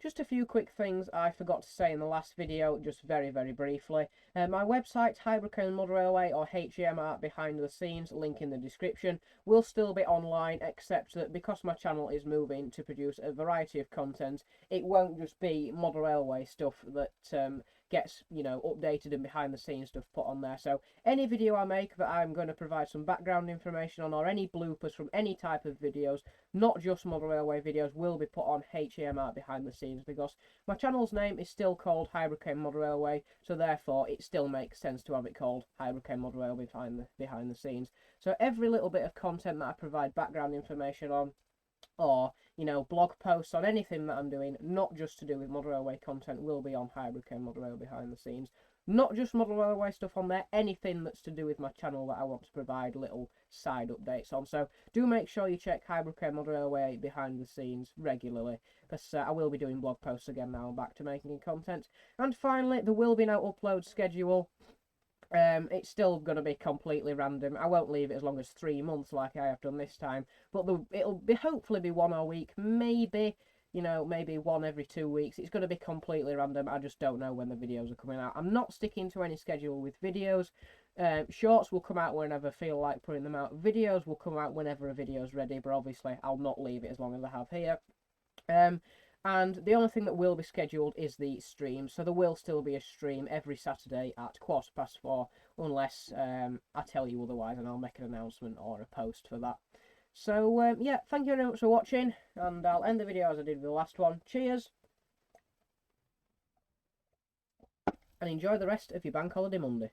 just a few quick things I forgot to say in the last video, just very, very briefly. My website, Highbury Cone Mud Railway, or HMR Behind the Scenes, link in the description, will still be online, except that because my channel is moving to produce a variety of content, it won't just be Model Railway stuff that gets, you know, updated and behind the scenes stuff put on there. So any video I make that I'm going to provide some background information on, or any bloopers from any type of videos, not just Model Railway videos, will be put on HMR Behind the Scenes, because my channel's name is still called Highbury Cone Model Railway, so therefore it still makes sense to have it called Highbury Cone Model Railway behind the scenes. So every little bit of content that I provide background information on, or, you know, blog posts on anything that I'm doing, not just to do with Model Railway content, will be on Highbury Cone Model Railway Behind the Scenes. Not just Model Railway stuff on there, anything that's to do with my channel that I want to provide little side updates on. So do make sure you check Highbury Cone Model Railway Behind the Scenes regularly, because I will be doing blog posts again now. I'm back to making content. And finally, there will be no upload schedule. It's still going to be completely random. I won't leave it as long as 3 months like I have done this time, but it'll be hopefully be one a week, maybe, you know, maybe one every 2 weeks. It's going to be completely random. I just don't know when the videos are coming out. I'm not sticking to any schedule with videos. Shorts will come out whenever I feel like putting them out. Videos will come out whenever a video's ready, but obviously I'll not leave it as long as I have here. And the only thing that will be scheduled is the stream. So there will still be a stream every Saturday at 4:15, unless I tell you otherwise, and I'll make an announcement or a post for that. So, yeah, thank you very much for watching, and I'll end the video as I did with the last one. Cheers! And enjoy the rest of your Bank Holiday Monday.